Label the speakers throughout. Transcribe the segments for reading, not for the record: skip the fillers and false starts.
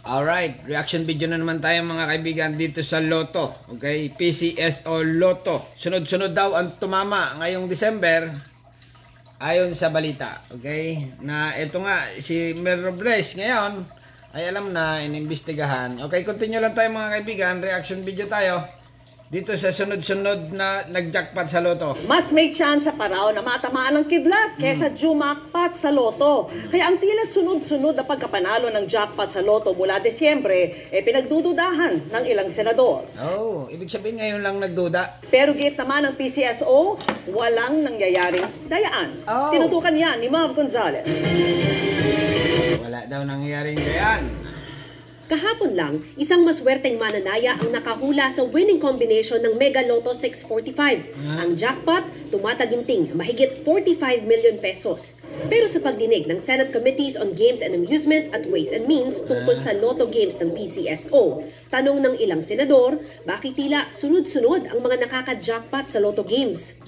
Speaker 1: Alright, reaction video na naman tayo mga kaibigan dito sa Lotto. Okay, PCSO Lotto. Sunod-sunod daw ang tumama ngayong December ayon sa balita. Okay, na ito nga si Mel Robles ngayon ay alam na inimbestigahan. Okay, continue lang tayo mga kaibigan, reaction video tayo dito sa sunod-sunod na nag-jackpot sa Lotto.
Speaker 2: Mas may chance pa raw na matamaan ng kidlat kesa jumakpot sa Lotto. Kaya ang tila sunod-sunod na pagkapanalo ng jackpot sa Lotto mula Desyembre, pinagdududahan ng ilang senador.
Speaker 1: Oh, ibig sabihin ngayon lang nagduda.
Speaker 2: Pero gate naman ng PCSO, walang nangyayaring dayaan.
Speaker 1: Oh.
Speaker 2: Tinutukan yan ni Ma'am Gonzales.
Speaker 1: Wala daw nangyayaring dayaan.
Speaker 3: Kahapon lang, isang maswerteng mananaya ang nakahula sa winning combination ng Mega Lotto 645. Ang jackpot, tumataginting mahigit 45 million pesos. Pero sa pagdinig ng Senate Committees on Games and Amusement at Ways and Means tungkol sa Lotto Games ng PCSO, tanong ng ilang senador, bakit tila sunod-sunod ang mga nakaka-jackpot sa Lotto Games?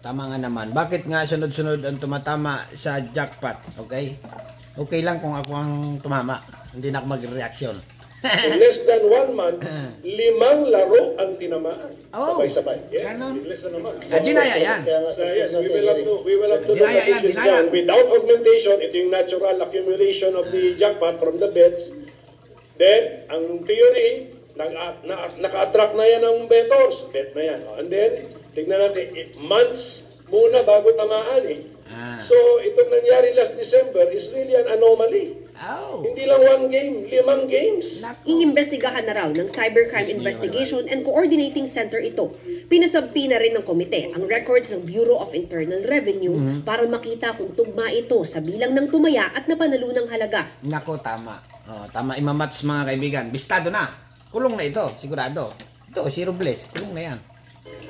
Speaker 1: Tama nga naman. Bakit nga sunod-sunod ang tumatama sa jackpot? Okay? Okay lang kung ako ang tumama. Hindi na ako mag-reaction.
Speaker 4: In less than 1 month, 5 laro ang tinamaan.
Speaker 1: Oh,
Speaker 4: sabay-sabay. Yeah,
Speaker 1: ganon.
Speaker 4: less than a month.
Speaker 1: Dinaya yan.
Speaker 4: Yes, we will have to
Speaker 1: Dinaya yan, dinaya.
Speaker 4: Without augmentation, ito yung natural accumulation of the jackpot from the bets. Then, ang theory, naka-attract na yan ang bettors. Bet na yan. And then, tignan natin, months muna bago tamaan eh. So, itong nangyari last December is really an anomaly.
Speaker 1: Oh.
Speaker 4: Hindi lang 1 game, 5 games.
Speaker 3: Iimbestigahan na raw ng Cybercrime Investigation and Coordinating Center ito. Pinasabpi na rin ng komite ang records ng Bureau of Internal Revenue para makita kung tugma ito sa bilang ng tumaya at napanalunang halaga.
Speaker 1: Nako, tama. Oh, tama, imamats mga kaibigan. Bistado na. Kulong na ito, sigurado. Ito, si Robles, kulong na yan.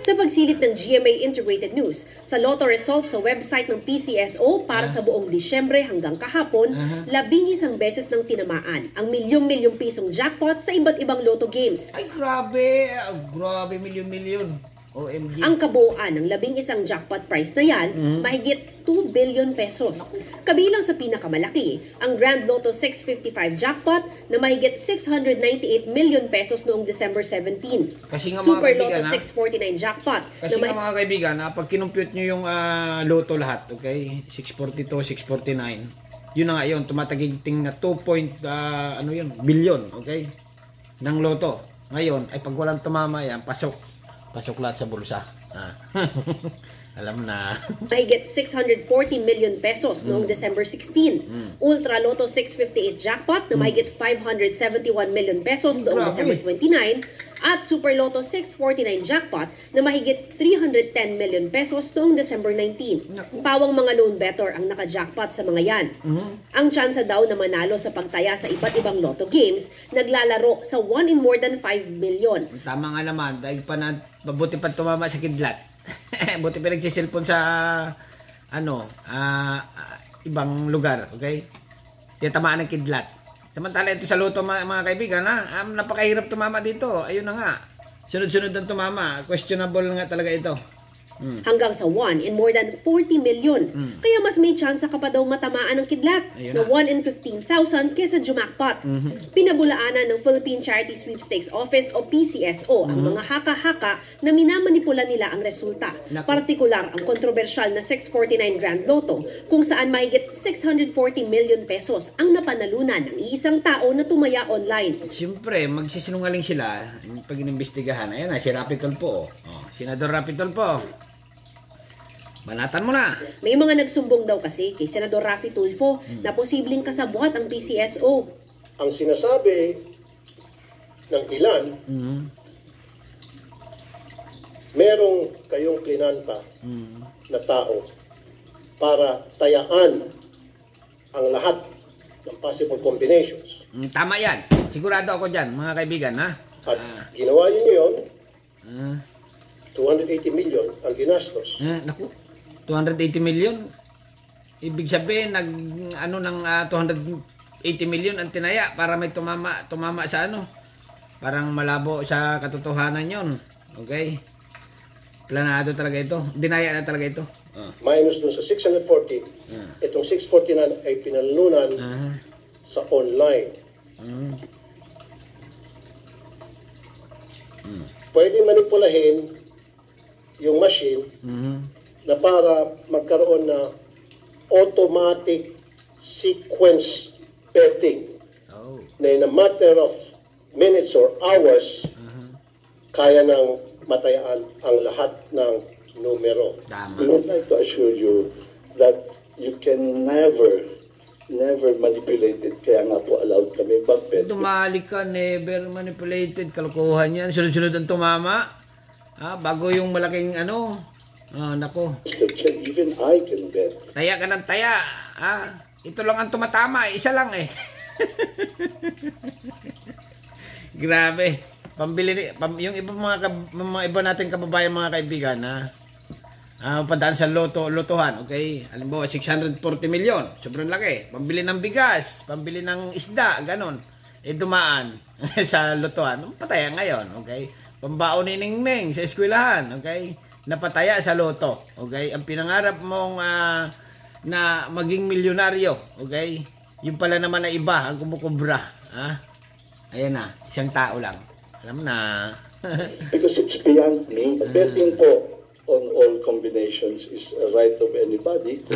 Speaker 3: Sa pagsilip ng GMA Integrated News, sa Lotto results sa website ng PCSO para sa buong Disyembre hanggang kahapon, 11 beses nang tinamaan ang milyong-milyong pisong jackpot sa iba't ibang Lotto games.
Speaker 1: Ay, grabe. Grabe, milyon-milyon. OMG.
Speaker 3: Ang kabuuan ng 11 jackpot prize na yan, mahigit 2 billion pesos. Kabilang sa pinakamalaki, ang Grand Lotto 655 jackpot na mahigit 698 million pesos noong December 17.
Speaker 1: Kasi nga mga
Speaker 3: Super
Speaker 1: kaibigan,
Speaker 3: Lotto 649 jackpot.
Speaker 1: Kasi nga mga kaibigan, pag kinumpute nyo yung Lotto lahat, okay? 642, 649. Yun na nga yun, tumataginting na 2 billion, okay? Ng Lotto. Ngayon, ay pag walang tumama yan, pasok lahat sa bulsa. Alam na.
Speaker 3: Mahigit 640 million pesos noong December 16. Ultra Lotto 658 jackpot na mahigit 571 million pesos noong December 29. At Super Lotto 649 jackpot na mahigit 310 million pesos noong December 19. Pawang mga lone bettor ang naka-jackpot sa mga yan. Ang tsansa daw na manalo sa pagtaya sa iba't ibang Lotto games, naglalaro sa 1 in more than 5 million.
Speaker 1: Tama nga naman, dahil mabuti pa tumama sa kidlat. Buti pa nagsisilpon sa ibang lugar, okay? Kaya tamaan ng kidlat. Samantala ito sa Lotto mga kaibigan, napakahirap tumama dito. Ayun na nga. Sunod-sunod ang tumama. Questionable nga talaga ito.
Speaker 3: Hanggang sa 1 in more than 40 million. Kaya mas may tsansa ka pa daw matamaan ng kidlat na 1 in 15,000 kesa jumakpot. Pinabulaanan ng Philippine Charity Sweepstakes Office o PCSO ang mga haka-haka na minamanipula nila ang resulta. Partikular ang kontrobersyal na 649 Grand Lotto kung saan mahigit 640 million pesos ang napanalunan ng iisang tao na tumaya online.
Speaker 1: Siyempre, magsisinungaling sila pag inimbestigahan. Ayan na, si Rapi Tulfo. Senador Rapi Tulfo. Banatan mo na.
Speaker 3: May mga nagsumbong daw kasi kay Senador Rafi Tulfo na posibleng kasabwat ang PCSO.
Speaker 4: Ang sinasabi ng ilan, merong kayong klinanta na tao para tayaan ang lahat ng possible combinations.
Speaker 1: Tama yan. Sigurado ako dyan, mga kaibigan, ha?
Speaker 4: At ginawa niyo yun, 280 million ang ginastos.
Speaker 1: Naku, 280 million. Ibig sabihin, 280 million ang tinaya para may tumama sa Parang malabo sa katotohanan yon. Okay? Planado talaga ito. Dinaya na talaga ito.
Speaker 4: Minus dun sa 640, itong 649 ay pinalunan sa online.
Speaker 5: pwede manipulahin yung machine na para magkaroon na automatic sequence betting na in a matter of minutes or hours kaya nang matayaan ang lahat ng numero.
Speaker 6: We would like to assure you that you can never manipulate it. Kaya nga po allowed kami mag-bet.
Speaker 1: Dumali ka, never manipulated. Kalukuhan yan. Sunod-sunod ang tumama. Bago yung malaking nako.
Speaker 6: Mr. Chen, even I can bet.
Speaker 1: Taya ka ng taya. Ito lang ang tumatama. Isa lang eh. Grabe. Pambili yung iba mga iba nating kababayan, mga kaibigan, padaan sa lotohan, okay? Halimbawa 640 milyon, sobrang laki. Pambili ng bigas, pambili ng isda, ganon. Dumaan sa lotohan. Pataya ngayon, okay? Pambaon ni Ningning sa eskwelahan, okay? Napataya sa loto, okay? Ang pinangarap mong na maging milyonaryo, okay? Yung pala naman na iba ang kumukubra, Ayan na, isang tao lang. Alam na.
Speaker 6: Because it's beyond me. Betting po on all combinations is a right of anybody.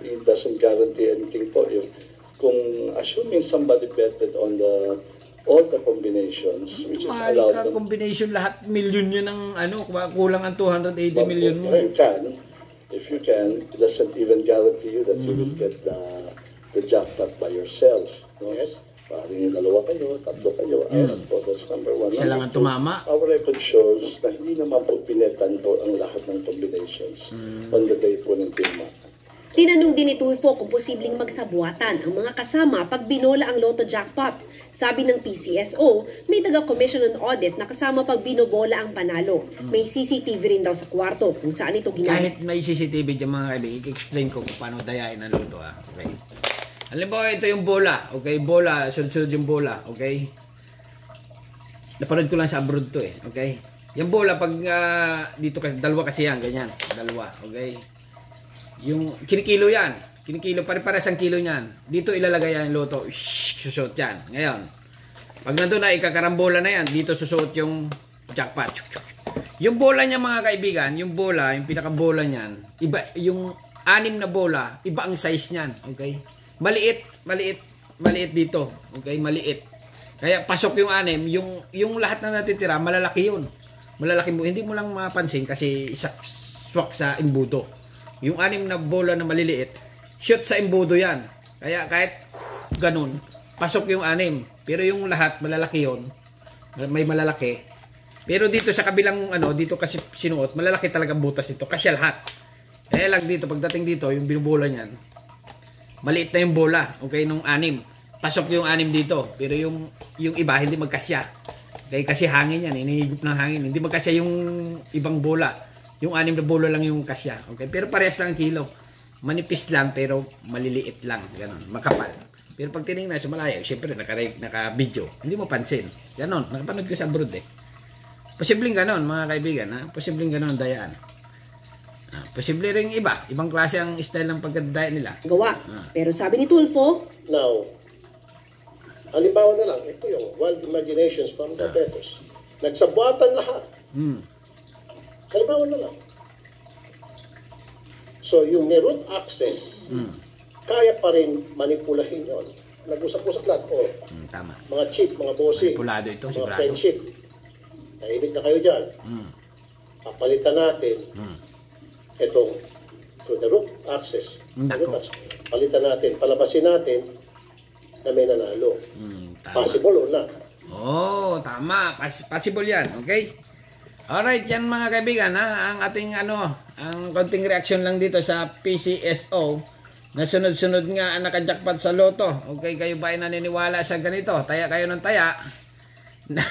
Speaker 6: It doesn't guarantee anything po. Kung assuming somebody betted on all the combinations, which is allowed them.
Speaker 1: Combination lahat, milyon yun ng kulang ang 280 million mo.
Speaker 6: If you can, it doesn't even guarantee you that you will get the jackpot by yourself. No? Yes? Paring yung dalawa kayo, tatlo kayo. That's number one.
Speaker 1: Siya lang ang tumama.
Speaker 6: Our record shows na hindi naman po pinetan po ang lahat ng combinations on the day po ng tima.
Speaker 3: Tinanong din ni Tulfo kung posibleng magsabuatan ang mga kasama pag binola ang Lotto jackpot. Sabi ng PCSO, may taga-commission on audit na kasama pag binobola ang panalo. May CCTV rin daw sa kwarto kung saan ito ginagawa.
Speaker 1: Kahit may CCTV dyan, mga kaibigan, i-explain ko kung paano dayain ang Lotto. Okay. Halimbawa, ito yung bola. Okay, bola. Sunod-sunod yung bola. Okay. Napanood ko lang sa abroad to eh. Okay. Yung bola, pag dito, dalawa kasi yan. Ganyan. Dalawa. Okay. Yung kinikilo yan. Kinikilo. Pare-pares ang kilo niyan. Dito ilalagay yan yung loto. Susuot yan. Ngayon. Pag nandun na, ikakarambola na yan. Dito susuot yung jackpot. Yung bola niya, mga kaibigan. Yung bola, yung pinakabola niyan. Iba, yung 6 na bola, iba ang size niyan. Okay. Maliit dito. Okay, maliit. Kaya pasok yung 6, yung lahat na natitira, malalaki yun. Malalaki mo, hindi mo lang mapansin kasi swak sa imbudo. Yung 6 na bola na maliliit, shoot sa imbudo yan. Kaya kahit ganun, pasok yung 6. Pero yung lahat, malalaki yun. May malalaki. Pero dito sa kabilang, dito kasi sinuot, malalaki talaga butas ito. Kasi lahat. Kaya lang dito, pagdating dito, yung binubola niyan, maliit na yung bola, okay, nung 6. Pasok yung 6 dito, pero yung iba hindi magkasya. Okay, kasi hangin yan, inihigop ng hangin. Hindi magkasya yung ibang bola. Yung 6 na bola lang yung kasya. Okay, pero parehas lang ang kilo. Manipis lang, pero maliliit lang. Ganon, makapal. Pero pag tinignan sa malayo, syempre naka-video. Hindi mo pansin. Ganon, nakapanood ko sa abroad eh. Posibleng ganon, mga kaibigan. Posibleng ganon ang dayaan. Posible rin ibang klase ang style ng pagkadaya nila.
Speaker 3: Gawa. Pero sabi ni Tulfo,
Speaker 5: Now, halimbawa na lang, ito yung wild imaginations from the bettors. Nagsabuatan lahat. Halimbawa na lang. So, yung meron access, kaya pa rin manipulahin yon. Nag-usap-usap lahat.
Speaker 1: Tama.
Speaker 5: Mga cheat, mga bossing,
Speaker 1: Manipulado ito,
Speaker 5: mga
Speaker 1: sigurado.
Speaker 5: friendship. Nainig na kayo dyan. Papalitan natin itong to the root access. Palitan natin, palabasin natin na may nanalo. Possible or not?
Speaker 1: Tama. Possible yan. Okay? Alright, yan mga kaibigan. Ang ating ang konting reaction lang dito sa PCSO na sunod-sunod nga naka-jackpot sa loto. Okay, kayo ba ay naniniwala sa ganito? Taya kayo ng taya na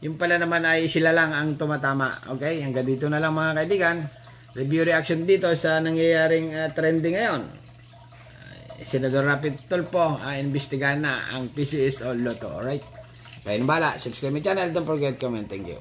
Speaker 1: yung pala naman ay sila lang ang tumatama. Okay, hanggang dito na lang mga kaibigan. Review reaction dito sa nangyayaring trending ngayon. Senador Rapi Tulfo imbestigahan na ang PCSO Lotto. Alright? Kaya nabala. Subscribe my channel. Don't forget comment. Thank you.